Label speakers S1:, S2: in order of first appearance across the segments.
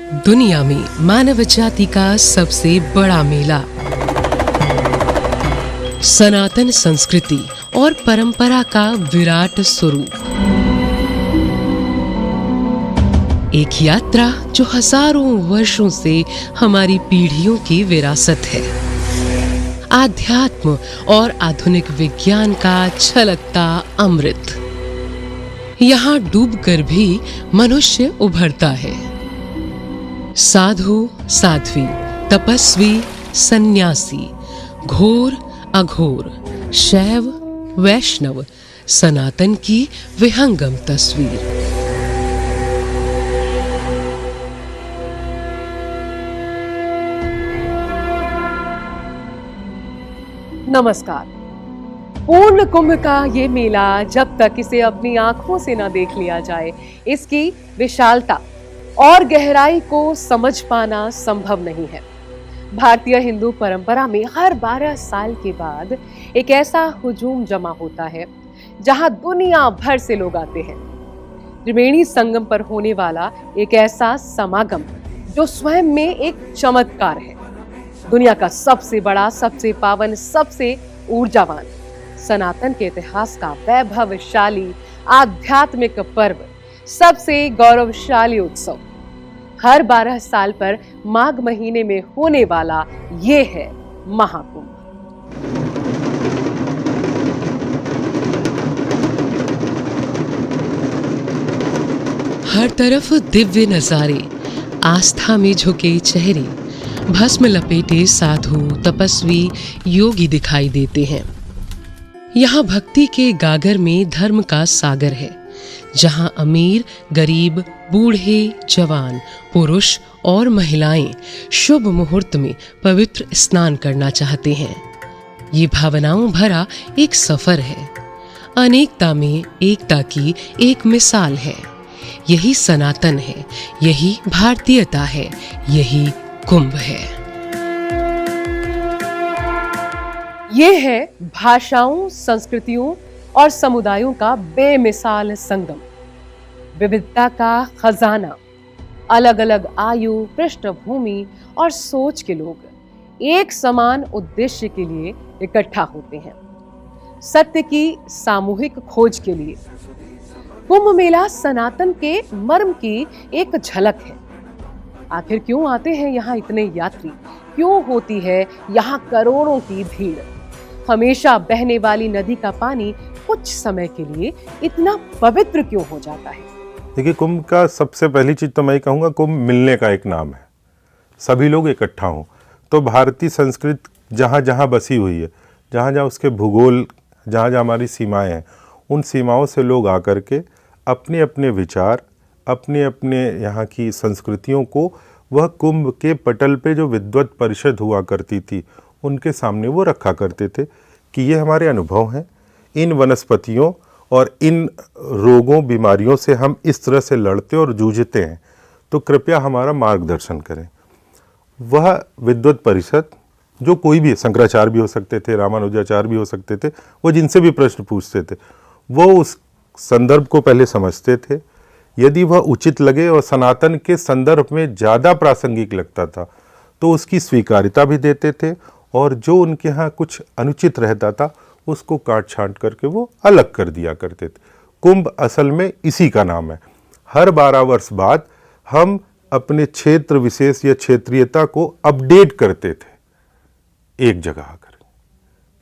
S1: दुनिया में मानव जाति का सबसे बड़ा मेला, सनातन संस्कृति और परंपरा का विराट स्वरूप। एक यात्रा जो हजारों वर्षों से हमारी पीढ़ियों की विरासत है। आध्यात्म और आधुनिक विज्ञान का छलकता अमृत। यहाँ डूबकर भी मनुष्य उभरता है। साधु, साध्वी, तपस्वी, सन्यासी, घोर, अघोर, शैव, वैष्णव, सनातन की विहंगम तस्वीर।
S2: नमस्कार। पूर्ण कुंभ का ये मेला जब तक इसे अपनी आंखों से न देख लिया जाए, इसकी विशालता और गहराई को समझ पाना संभव नहीं है। भारतीय हिंदू परंपरा में हर 12 साल के बाद एक ऐसा हुजूम जमा होता है जहां दुनिया भर से लोग आते हैं। त्रिवेणी संगम पर होने वाला एक ऐसा समागम जो स्वयं में एक चमत्कार है। दुनिया का सबसे बड़ा, सबसे पावन, सबसे ऊर्जावान, सनातन के इतिहास का वैभवशाली आध्यात्मिक पर्व, सबसे गौरवशाली उत्सव। हर 12 साल पर माघ महीने में होने वाला ये है महाकुंभ।
S1: हर तरफ दिव्य नजारे, आस्था में झुके चेहरे, भस्म लपेटे साधु, तपस्वी, योगी दिखाई देते हैं। यहाँ भक्ति के गागर में धर्म का सागर है, जहाँ अमीर, गरीब, बूढ़े, जवान, पुरुष और महिलाएं शुभ मुहूर्त में पवित्र स्नान करना चाहते हैं। ये भावनाओं भरा एक सफर है। अनेकता में एकता की एक मिसाल है। यही सनातन है, यही भारतीयता है, यही कुंभ है।
S2: ये है भाषाओं, संस्कृतियों और समुदायों का बेमिसाल संगम। विविधता का खजाना। अलग अलग आयु, पृष्ठभूमि और सोच के लोग एक समान उद्देश्य के लिए इकट्ठा होते हैं, सत्य की सामूहिक खोज के लिए। कुंभ मेला सनातन के मर्म की एक झलक है। आखिर क्यों आते हैं यहाँ इतने यात्री? क्यों होती है यहाँ करोड़ों की भीड़? हमेशा बहने वाली नदी का पानी कुछ समय के लिए इतना पवित्र क्यों हो जाता है?
S3: देखिए, कुंभ का सबसे पहली चीज तो मैं कहूँगा, कुंभ मिलने का एक नाम है। सभी लोग इकट्ठा हों। तो भारतीय संस्कृति जहाँ जहाँ बसी हुई है, जहाँ जहाँ उसके भूगोल, जहाँ जहाँ हमारी सीमाएं हैं, उन सीमाओं से लोग आकर के अपने अपने विचार, अपने अपने यहाँ की संस्कृतियों को वह कुंभ के पटल पे जो विद्वत परिषद हुआ करती थी उनके सामने वो रखा करते थे कि ये हमारे अनुभव हैं। इन वनस्पतियों और इन रोगों, बीमारियों से हम इस तरह से लड़ते और जूझते हैं, तो कृपया हमारा मार्गदर्शन करें। वह विद्वत परिषद, जो कोई भी, शंकराचार्य भी हो सकते थे, रामानुजाचार्य भी हो सकते थे, वो जिनसे भी प्रश्न पूछते थे, वो उस संदर्भ को पहले समझते थे। यदि वह उचित लगे और सनातन के संदर्भ में ज़्यादा प्रासंगिक लगता था तो उसकी स्वीकार्यता भी देते थे, और जो उनके यहाँ कुछ अनुचित रहता था उसको काट छांट करके वो अलग कर दिया करते थे। कुंभ असल में इसी का नाम है। हर 12 वर्ष बाद हम अपने क्षेत्र विशेष या क्षेत्रीयता को अपडेट करते थे एक जगह आकर।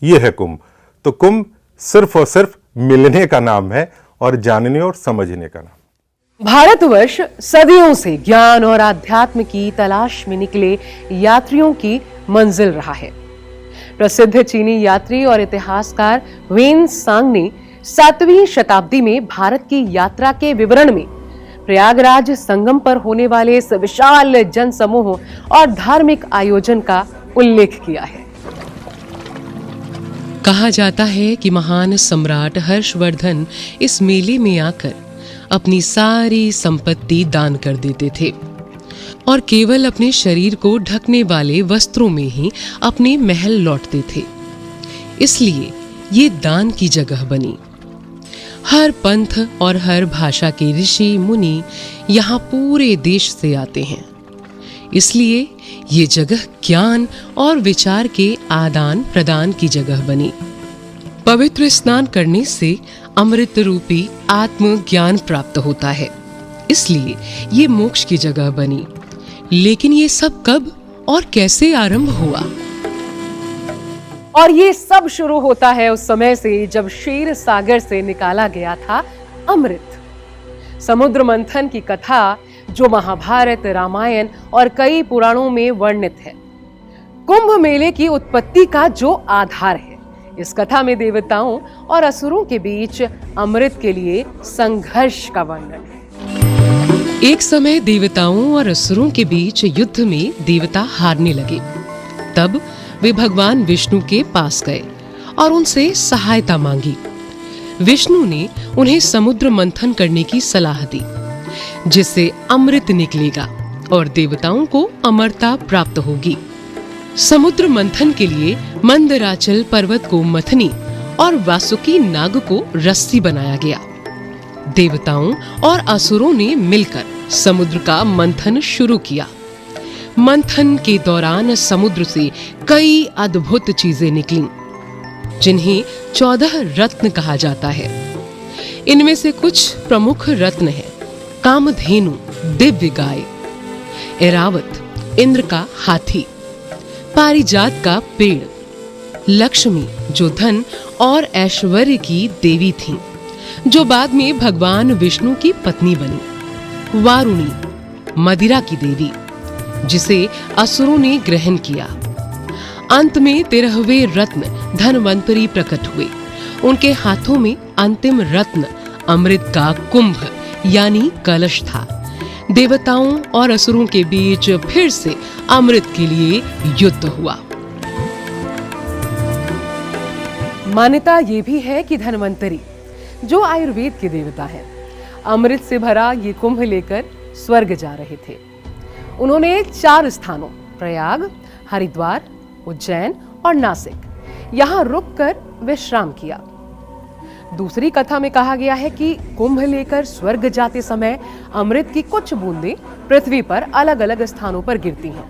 S3: ये है कुंभ। तो कुंभ सिर्फ और सिर्फ मिलने का नाम है और जानने और समझने का नाम।
S2: भारतवर्ष सदियों से ज्ञान और आध्यात्म की तलाश में निकले यात्रियों की मंजिल रहा है। प्रसिद्ध चीनी यात्री और इतिहासकार वेन सांग ने 7वीं शताब्दी में भारत की यात्रा के विवरण में प्रयागराज संगम पर होने वाले इस विशाल जनसमूह और धार्मिक आयोजन का उल्लेख किया है।
S1: कहा जाता है कि महान सम्राट हर्षवर्धन इस मेले में आकर अपनी सारी संपत्ति दान कर देते थे और केवल अपने शरीर को ढकने वाले वस्त्रों में ही अपने महल लौटते थे। इसलिए ये दान की जगह बनी। हर पंथ और हर भाषा के ऋषि मुनि यहाँ पूरे देश से आते हैं। इसलिए ये जगह ज्ञान और विचार के आदान प्रदान की जगह बनी। पवित्र स्नान करने से अमृत रूपी आत्म ज्ञान प्राप्त होता है, इसलिए ये मोक्ष की जगह बनी। लेकिन ये सब कब और कैसे आरंभ हुआ?
S2: और ये सब शुरू होता है उस समय से जब क्षीर सागर से निकाला गया था अमृत। समुद्र मंथन की कथा जो महाभारत, रामायण और कई पुराणों में वर्णित है, कुंभ मेले की उत्पत्ति का जो आधार है। इस कथा में देवताओं और असुरों के बीच अमृत के लिए संघर्ष का वर्णन है।
S1: एक समय देवताओं और असुरों के बीच युद्ध में देवता हारने लगे। तब वे भगवान विष्णु के पास गए और उनसे सहायता मांगी। विष्णु ने उन्हें समुद्र मंथन करने की सलाह दी, जिससे अमृत निकलेगा और देवताओं को अमरता प्राप्त होगी। समुद्र मंथन के लिए मंदराचल पर्वत को मथनी और वासुकी नाग को रस्सी बनाया गया। देवताओं और असुरों ने मिलकर समुद्र का मंथन शुरू किया। मंथन के दौरान समुद्र से कई अद्भुत चीजें निकलीं, जिन्हें 14 रत्न कहा जाता है। इनमें से कुछ प्रमुख रत्न हैं: कामधेनु, दिव्य गाय; ऐरावत, इंद्र का हाथी; पारिजात का पेड़; लक्ष्मी, जो धन और ऐश्वर्य की देवी थीं, जो बाद में भगवान विष्णु की पत्नी बनी; वारुणी, मदिरा की देवी, जिसे असुरों ने ग्रहण किया। अंत में 13वें रत्न धनवंतरी प्रकट हुए। उनके हाथों में अंतिम रत्न अमृत का कुंभ यानी कलश था। देवताओं और असुरों के बीच फिर से अमृत के लिए युद्ध हुआ।
S2: मान्यता ये भी है कि धनवंतरी, जो आयुर्वेद के देवता हैं, अमृत से भरा ये कुंभ लेकर स्वर्ग जा रहे थे। उन्होंने 4 स्थानों प्रयाग, हरिद्वार, उज्जैन और नासिक यहाँ रुककर विश्राम किया। दूसरी कथा में कहा गया है कि कुंभ लेकर स्वर्ग जाते समय अमृत की कुछ बूंदें पृथ्वी पर अलग अलग स्थानों पर गिरती हैं,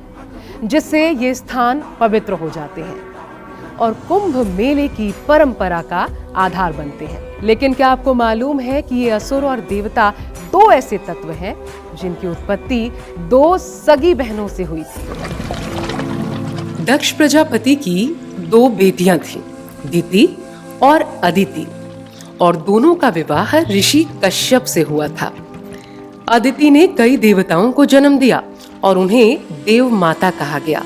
S2: जिससे ये स्थान पवित्र हो जाते हैं और कुंभ मेले की परंपरा का आधार बनते हैं। लेकिन क्या आपको मालूम है कि ये असुर और देवता 2 ऐसे तत्व हैं जिनकी उत्पत्ति 2 सगी बहनों से हुई थी। दक्ष प्रजापति की 2 बेटियां थीं, दिति और अदिति, और दोनों का विवाह ऋषि कश्यप से हुआ था। अदिति ने कई देवताओं को जन्म दिया और उन्हें देव माता कहा गया।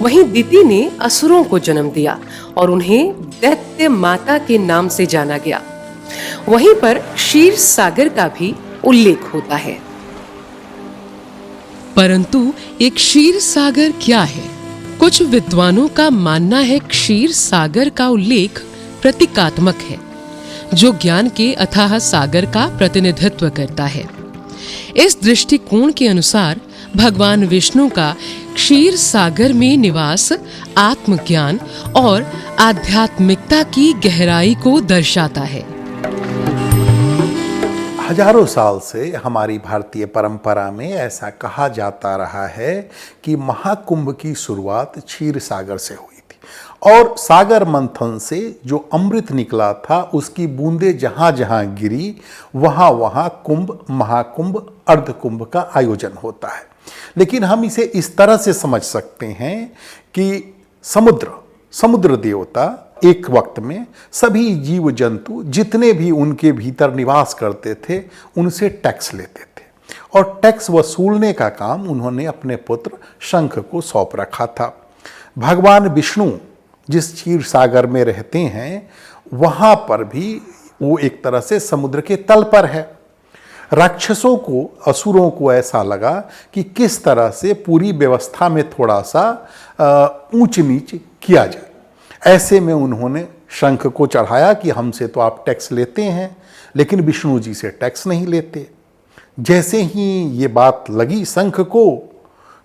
S2: वहीं दिति ने असुरों को जन्म दिया और उन्हें दैत्य माता के नाम से जाना गया। वहीं पर क्षीर सागर का भी उल्लेख होता है।
S1: परंतु एक क्षीर सागर क्या है? कुछ विद्वानों का मानना है क्षीर सागर का उल्लेख प्रतीकात्मक है, जो ज्ञान के अथाह सागर का प्रतिनिधित्व करता है। इस दृष्टिकोण के अनुसार भगवान विष्णु का क्षीर सागर में निवास आत्मज्ञान और आध्यात्मिकता की गहराई को दर्शाता है।
S4: हजारों साल से हमारी भारतीय परंपरा में ऐसा कहा जाता रहा है कि महाकुंभ की शुरुआत क्षीर सागर से हुई थी और सागर मंथन से जो अमृत निकला था उसकी बूंदें जहां जहां गिरी वहां वहां कुंभ, महाकुंभ, अर्धकुंभ का आयोजन होता है। लेकिन हम इसे इस तरह से समझ सकते हैं कि समुद्र देवता एक वक्त में सभी जीव जंतु जितने भी उनके भीतर निवास करते थे उनसे टैक्स लेते थे और टैक्स वसूलने का काम उन्होंने अपने पुत्र शंख को सौंप रखा था। भगवान विष्णु जिस क्षीर सागर में रहते हैं वहां पर भी वो एक तरह से समुद्र के तल पर है। राक्षसों को, असुरों को ऐसा लगा कि किस तरह से पूरी व्यवस्था में थोड़ा सा ऊंच नीच किया जाए। ऐसे में उन्होंने शंख को चढ़ाया कि हमसे तो आप टैक्स लेते हैं लेकिन विष्णु जी से टैक्स नहीं लेते। जैसे ही ये बात लगी शंख को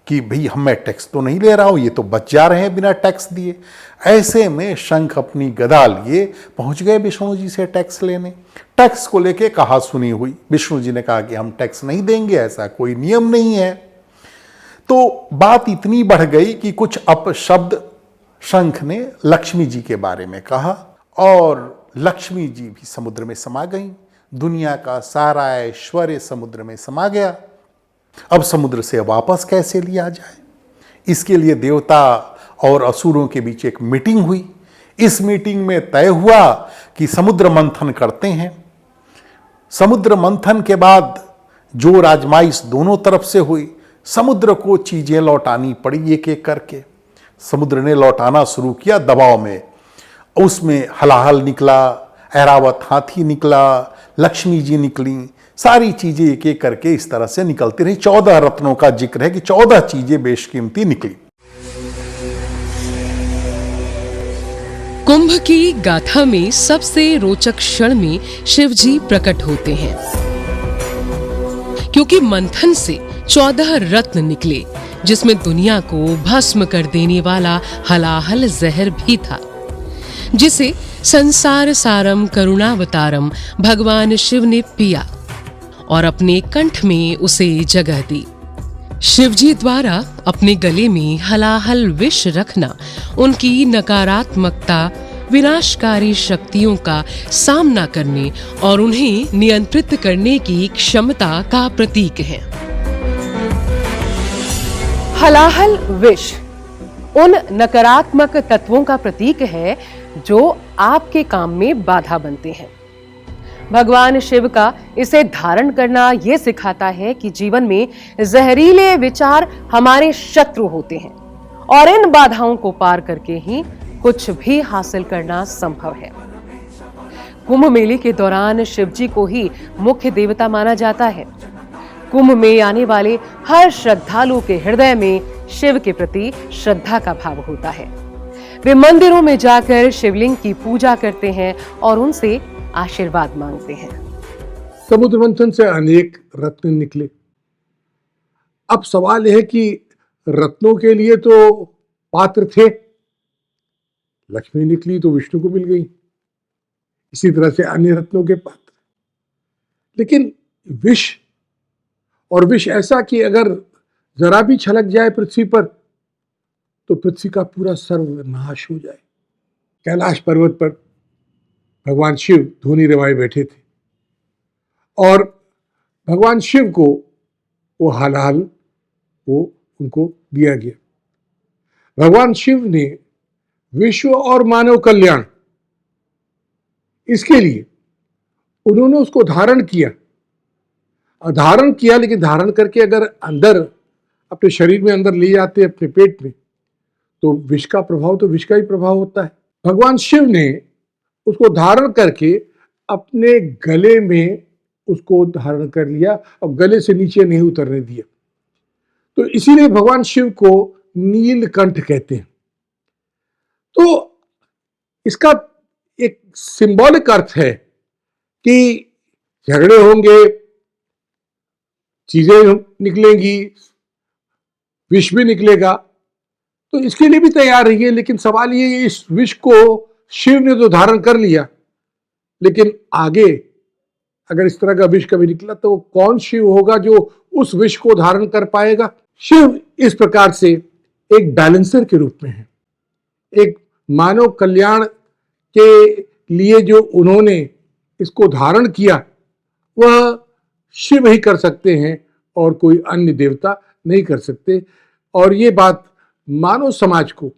S4: कि भाई मैं टैक्स तो नहीं ले रहा हूं, ये तो बच जा रहे हैं बिना टैक्स दिए, ऐसे में शंख अपनी गदा लिए पहुंच गए विष्णु जी से टैक्स लेने। टैक्स को लेके कहा सुनी हुई। विष्णु जी ने कहा कि हम टैक्स नहीं देंगे, ऐसा कोई नियम नहीं है। तो बात इतनी बढ़ गई कि कुछ अपशब्द शंख ने लक्ष्मी जी के बारे में कहा और लक्ष्मी जी भी समुद्र में समा गई। दुनिया का सारा ऐश्वर्य समुद्र में समा गया। अब समुद्र से वापस कैसे लिया जाए, इसके लिए देवता और असुरों के बीच एक मीटिंग हुई। इस मीटिंग में तय हुआ कि समुद्र मंथन करते हैं। समुद्र मंथन के बाद जो राजमाइश दोनों तरफ से हुई, समुद्र को चीजें लौटानी पड़ी एक एक करके। समुद्र ने लौटाना शुरू किया दबाव में। उसमें हलाहल निकला, ऐरावत हाथी निकला, लक्ष्मी जी निकली, सारी चीजें एक एक करके इस तरह से निकलती रही। 14 रत्नों का जिक्र है कि 14 चीजें बेशकीमती निकली।
S1: कुंभ की गाथा में सबसे रोचक क्षण में शिवजी प्रकट होते हैं, क्योंकि मंथन से 14 रत्न निकले, जिसमें दुनिया को भस्म कर देने वाला हलाहल जहर भी था, जिसे संसार सारम करुणावतारम भगवान शिव ने पिया और अपने कंठ में उसे जगह दी। शिवजी द्वारा अपने गले में हलाहल विष रखना उनकी नकारात्मकता, विनाशकारी शक्तियों का सामना करने और उन्हें नियंत्रित करने की क्षमता का प्रतीक है।
S2: हलाहल विष उन नकारात्मक तत्वों का प्रतीक है जो आपके काम में बाधा बनते हैं। भगवान शिव का इसे धारण करना यह सिखाता है कि जीवन में जहरीले विचार हमारे शत्रु होते हैं और इन बाधाओं को पार करके ही कुछ भी हासिल करना संभव है। कुंभ मेले के दौरान शिवजी को ही मुख्य देवता माना जाता है। कुंभ में आने वाले हर श्रद्धालु के हृदय में शिव के प्रति श्रद्धा का भाव होता है। वे मंदिरों में जाकर शिवलिंग की पूजा करते हैं और उनसे आशीर्वाद मांगते हैं।
S5: समुद्र मंथन से अनेक रत्न निकले। अब सवाल है कि रत्नों के लिए तो पात्र थे, लक्ष्मी निकली तो विष्णु को मिल गई, इसी तरह से अन्य रत्नों के पात्र। लेकिन विष, और विष ऐसा कि अगर जरा भी छलक जाए पृथ्वी पर तो पृथ्वी का पूरा सर्वनाश हो जाए। कैलाश पर्वत पर भगवान शिव धूनी रमाए बैठे थे और भगवान शिव को वो हलाहल वो उनको दिया गया। भगवान शिव ने विश्व और मानव कल्याण, इसके लिए उन्होंने उसको धारण किया। लेकिन धारण करके अगर अंदर अपने शरीर में अंदर ले जाते अपने पेट में, तो विष का प्रभाव तो विष का ही प्रभाव होता है। भगवान शिव ने उसको धारण करके अपने गले में उसको धारण कर लिया और गले से नीचे नहीं उतरने दिया। तो इसीलिए भगवान शिव को नीलकंठ कहते हैं। तो इसका एक सिंबॉलिक अर्थ है कि झगड़े होंगे, चीजें निकलेंगी, विष भी निकलेगा, तो इसके लिए भी तैयार रहिए। लेकिन सवाल ये, इस विष को शिव ने तो धारण कर लिया, लेकिन आगे अगर इस तरह का विष कभी निकला तो कौन शिव होगा जो उस विष को धारण कर पाएगा? शिव इस प्रकार से एक बैलेंसर के रूप में है। एक मानव कल्याण के लिए जो उन्होंने इसको धारण किया वह शिव ही कर सकते हैं और कोई अन्य देवता नहीं कर सकते। और ये बात मानव समाज को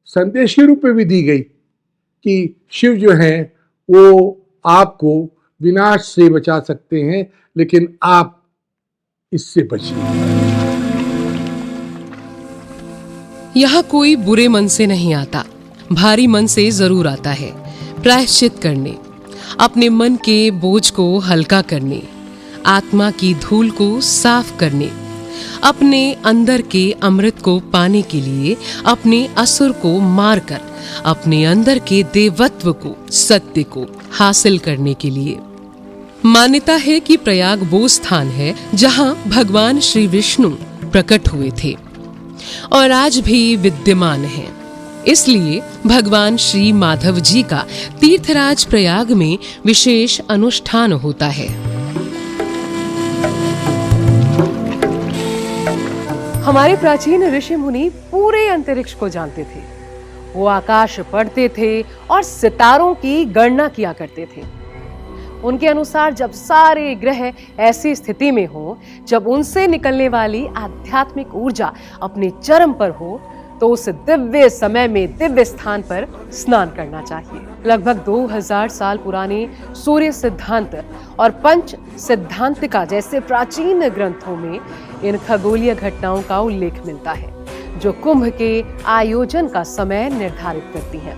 S5: संदेश के रूप में भी दी गई कि शिव जो हैं वो आपको विनाश से बचा सकते हैं, लेकिन आप इससे बचिए।
S1: यहाँ कोई बुरे मन से नहीं आता, भारी मन से जरूर आता है। प्रायश्चित करने, अपने मन के बोझ को हल्का करने, आत्मा की धूल को साफ करने, अपने अंदर के अमृत को पाने के लिए अपने असुर को मारकर अपने अंदर के देवत्व को, सत्य को हासिल करने के लिए। मान्यता है कि प्रयाग वो स्थान है जहां भगवान श्री विष्णु प्रकट हुए थे और आज भी विद्यमान है। इसलिए भगवान श्री माधव जी का तीर्थराज प्रयाग में विशेष अनुष्ठान होता है।
S2: हमारे प्राचीन ऋषि मुनि पूरे अंतरिक्ष को जानते थे। वो आकाश पढ़ते थे और सितारों की गणना किया करते थे। उनके अनुसार जब सारे ग्रह ऐसी स्थिति में हो, जब उनसे निकलने वाली आध्यात्मिक ऊर्जा अपने चरम पर हो, तो उस दिव्य समय में दिव्य स्थान पर स्नान करना चाहिए। लगभग 2000 साल पुराने सूर्य सिद्धांत और पंच सिद्धांतिका जैसे प्राचीन ग्रंथों में इन खगोलीय घटनाओं का उल्लेख मिलता है, जो कुंभ के आयोजन का समय निर्धारित करती हैं।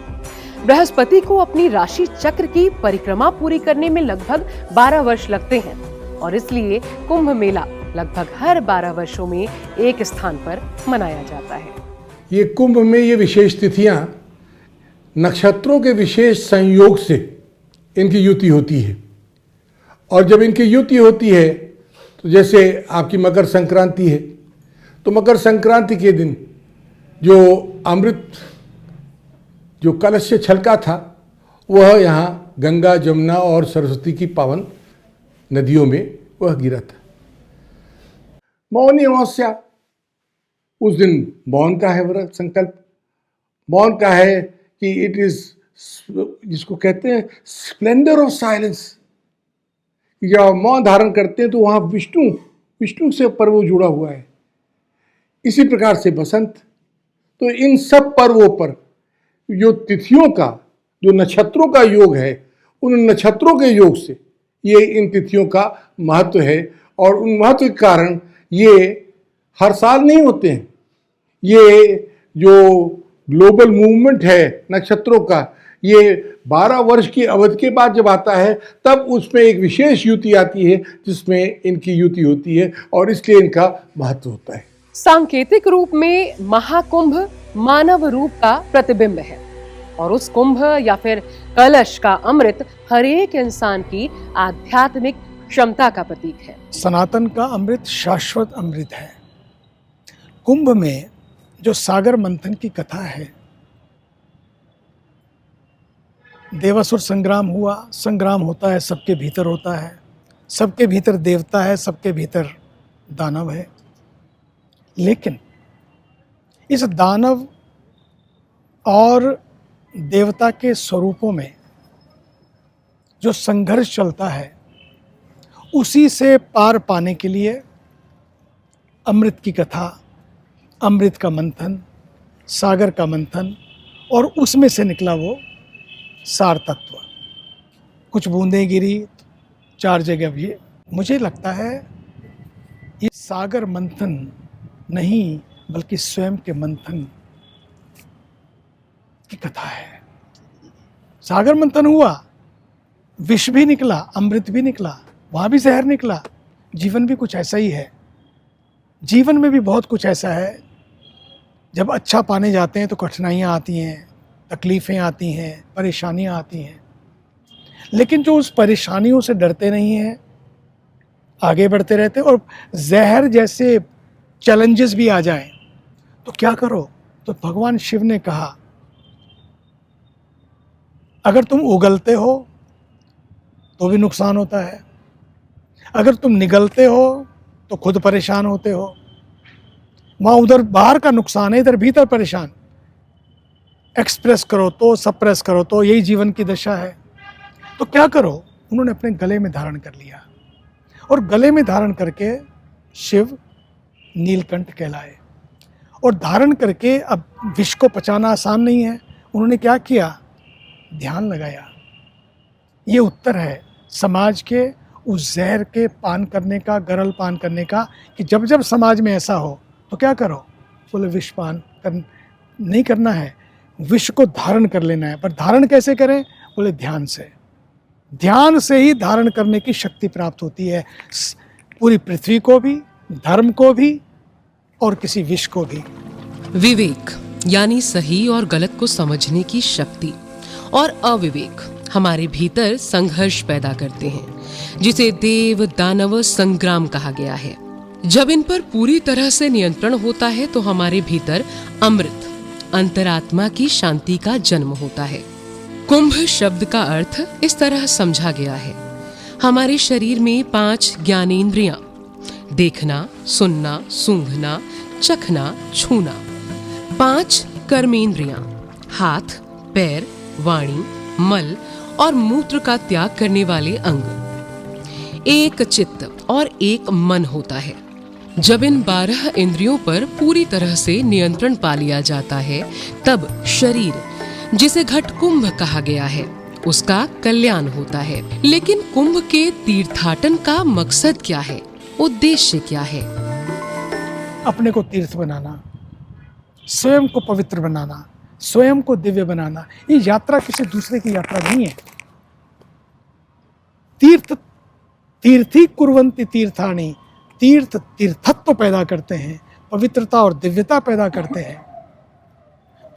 S2: बृहस्पति को अपनी राशि चक्र की परिक्रमा पूरी करने में लगभग 12 वर्ष लगते हैं और इसलिए कुंभ मेला लगभग हर 12 वर्षों में एक स्थान पर मनाया जाता है।
S5: ये कुंभ में ये विशेष तिथियां नक्षत्रों के विशेष संयोग से इनकी युति होती है, और जब इनकी युति होती है तो जैसे आपकी मकर संक्रांति है, तो मकर संक्रांति के दिन जो अमृत जो कलश से छलका था वह यहाँ गंगा, जमुना और सरस्वती की पावन नदियों में वह गिरा था। मौनी अमावस्या, उस दिन मौन का है व्रत संकल्प। मौन का है कि इट इज, जिसको कहते हैं स्प्लेंडर ऑफ साइलेंस। जब आप मौन धारण करते हैं तो वहाँ विष्णु से पर्व जुड़ा हुआ है। इसी प्रकार से बसंत। तो इन सब पर्वों पर जो तिथियों का, जो नक्षत्रों का योग है, उन नक्षत्रों के योग से ये इन तिथियों का महत्व है, और उन महत्व के कारण ये हर साल नहीं होते हैं। ये जो ग्लोबल मूवमेंट है नक्षत्रों का, ये 12 वर्ष की अवधि के बाद जब आता है तब उसमें एक विशेष युति आती है जिसमें इनकी युति होती है, और इसलिए इनका महत्व होता है।
S2: सांकेतिक रूप में महाकुंभ मानव रूप का प्रतिबिंब है, और उस कुंभ या फिर कलश का अमृत हर एक इंसान की आध्यात्मिक क्षमता का प्रतीक है।
S6: सनातन का अमृत शाश्वत अमृत है। कुंभ में जो सागर मंथन की कथा है, देवासुर संग्राम हुआ। संग्राम होता है, सबके भीतर होता है, सबके भीतर देवता है, सबके भीतर दानव है। लेकिन इस दानव और देवता के स्वरूपों में जो संघर्ष चलता है, उसी से पार पाने के लिए अमृत की कथा, अमृत का मंथन, सागर का मंथन, और उसमें से निकला वो सार तत्व। कुछ बूंदें गिरी, 4 जगह। ये मुझे लगता है ये सागर मंथन नहीं बल्कि स्वयं के मंथन की कथा है। सागर मंथन हुआ, विष भी निकला, अमृत भी निकला, वहाँ भी जहर निकला। जीवन भी कुछ ऐसा ही है। जीवन में भी बहुत कुछ ऐसा है, जब अच्छा पाने जाते हैं तो कठिनाइयाँ आती हैं, तकलीफ़ें आती हैं, परेशानियाँ आती हैं। लेकिन जो उस परेशानियों से डरते नहीं हैं, आगे बढ़ते रहते हैं, और जहर जैसे चैलेंजेस भी आ जाएं तो क्या करो? तो भगवान शिव ने कहा, अगर तुम उगलते हो तो भी नुकसान होता है, अगर तुम निगलते हो तो खुद परेशान होते हो। वहाँ उधर बाहर का नुकसान है, इधर भीतर परेशान। एक्सप्रेस करो तो सप्रेस करो तो यही जीवन की दशा है। तो क्या करो? उन्होंने अपने गले में धारण कर लिया, और गले में धारण करके शिव नीलकंठ कहलाए। और धारण करके, अब विष को पचाना आसान नहीं है, उन्होंने क्या किया? ध्यान लगाया। ये उत्तर है समाज के उस जहर के पान करने का, गरल पान करने का, कि जब जब समाज में ऐसा हो तो क्या करो? बोले विष पान नहीं करना है, विष को धारण कर लेना है। पर धारण कैसे करें? बोले ध्यान से। ध्यान से ही धारण करने की शक्ति प्राप्त होती है, पूरी पृथ्वी को भी, धर्म को भी, और किसी विष को भी।
S1: विवेक यानी सही और गलत को समझने की शक्ति, और अविवेक हमारे भीतर संघर्ष पैदा करते हैं, जिसे देव दानव संग्राम कहा गया है। जब इन पर पूरी तरह से नियंत्रण होता है तो हमारे भीतर अमृत, अंतरात्मा की शांति का जन्म होता है। कुंभ शब्द का अर्थ इस तरह समझा गया है, हमारे शरीर में 5 ज्ञानेंद्रियां, देखना, सुनना, सूंघना, चखना छूना। 5 कर्मेंद्रियां, हाथ, पैर, वाणी, मल और मूत्र का त्याग करने वाले अंग। 1 चित्त और 1 मन होता है। जब इन 12 इंद्रियों पर पूरी तरह से नियंत्रण पा लिया जाता है, तब शरीर, जिसे घटकुंभ कहा गया है, उसका कल्याण होता है। लेकिन कुंभ के तीर्थाटन का मकसद क्या है, उद्देश्य क्या है?
S6: अपने को तीर्थ बनाना, स्वयं को पवित्र बनाना, स्वयं को दिव्य बनाना। ये यात्रा किसी दूसरे की यात्रा नहीं है। तीर्थी कुर्वन्ति तीर्थानि, तीर्थ तीर्थत्व पैदा करते हैं, पवित्रता और दिव्यता पैदा करते हैं।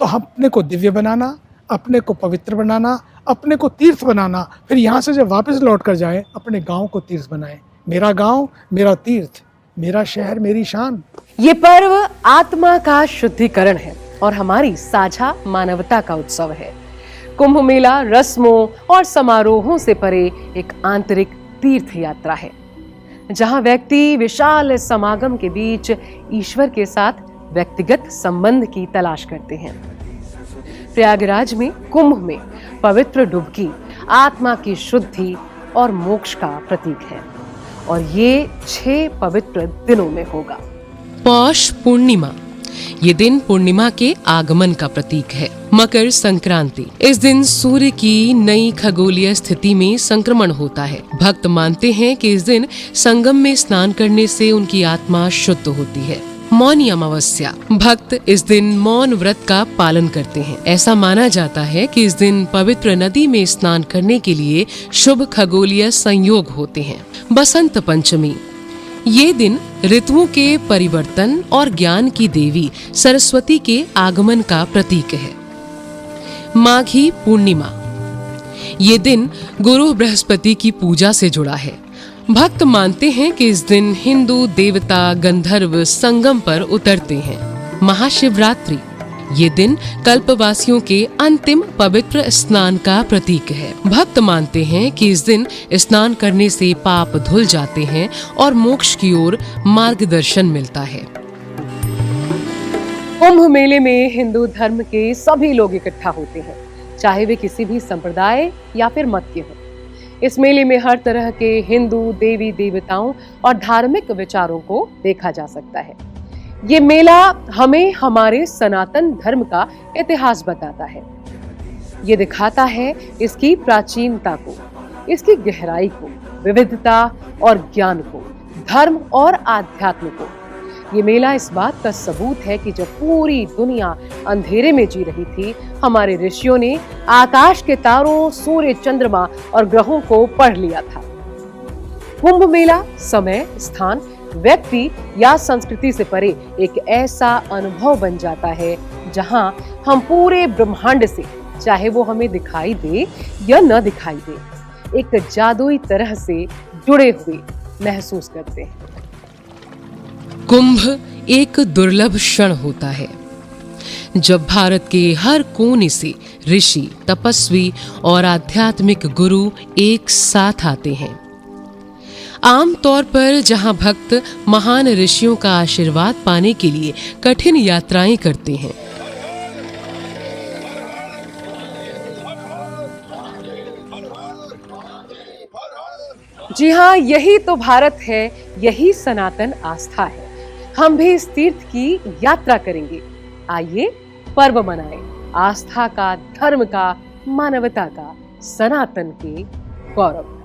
S6: तो अपने को दिव्य बनाना, अपने को पवित्र बनाना, अपने को तीर्थ बनाना, फिर यहाँ से जब वापस लौट कर जाए अपने गांव को तीर्थ बनाए। मेरा गांव मेरा तीर्थ, मेरा शहर मेरी शान।
S2: ये पर्व आत्मा का शुद्धिकरण है और हमारी साझा मानवता का उत्सव है। कुंभ मेला रस्मों और समारोहों से परे एक आंतरिक तीर्थ यात्रा है, जहां व्यक्ति विशाल समागम के बीच ईश्वर के साथ व्यक्तिगत संबंध की तलाश करते हैं। प्रयागराज में कुंभ में पवित्र डुबकी आत्मा की शुद्धि और मोक्ष का प्रतीक है और ये 6 पवित्र दिनों में होगा।
S1: पौष पूर्णिमा, ये दिन पूर्णिमा के आगमन का प्रतीक है। मकर संक्रांति, इस दिन सूर्य की नई खगोलीय स्थिति में संक्रमण होता है। भक्त मानते हैं कि इस दिन संगम में स्नान करने से उनकी आत्मा शुद्ध होती है। मौनी अमावस्या, भक्त इस दिन मौन व्रत का पालन करते हैं। ऐसा माना जाता है कि इस दिन पवित्र नदी में स्नान करने के लिए शुभ खगोलीय संयोग होते हैं। बसंत पंचमी, ये दिन ऋतुओं के परिवर्तन और ज्ञान की देवी सरस्वती के आगमन का प्रतीक है। माघी पूर्णिमा, ये दिन गुरु बृहस्पति की पूजा से जुड़ा है। भक्त मानते हैं कि इस दिन हिंदू देवता गंधर्व संगम पर उतरते हैं। महाशिवरात्रि, ये दिन कल्पवासियों के अंतिम पवित्र स्नान का प्रतीक है। भक्त मानते हैं कि इस दिन स्नान करने से पाप धुल जाते हैं और मोक्ष की ओर मार्गदर्शन मिलता है।
S2: कुंभ मेले में हिंदू धर्म के सभी लोग इकट्ठा होते हैं, चाहे वे किसी भी संप्रदाय या फिर मत के हों। इस मेले में हर तरह के हिंदू देवी देवताओं और धार्मिक विचारों को देखा जा सकता है। ये मेला हमें हमारे सनातन धर्म का इतिहास बताता है। ये दिखाता है इसकी प्राचीनता को, इसकी गहराई को, विविधता और ज्ञान को, धर्म और आध्यात्म को। ये मेला इस बात का सबूत है कि जब पूरी दुनिया अंधेरे में जी रही थी, हमारे ऋषियों ने आकाश के तारों, सूर्य, चंद्रमा और ग्रहों को पढ़ लिया था। कुंभ मेला समय, स्थान, व्यक्ति या संस्कृति से परे एक ऐसा अनुभव बन जाता है जहां हम पूरे ब्रह्मांड से, चाहे वो हमें दिखाई दे या न दिखाई दे, एक जादुई तरह से जुड़े हुए महसूस करते हैं।
S1: कुंभ एक दुर्लभ क्षण होता है जब भारत के हर कोने से ऋषि, तपस्वी और आध्यात्मिक गुरु एक साथ आते हैं। आमतौर पर जहां भक्त महान ऋषियों का आशीर्वाद पाने के लिए कठिन यात्राएं करते हैं,
S2: जी हाँ, यही तो भारत है, यही सनातन आस्था है। हम भी इस तीर्थ की यात्रा करेंगे। आइए पर्व मनाएं, आस्था का, धर्म का, मानवता का, सनातन के गौरव।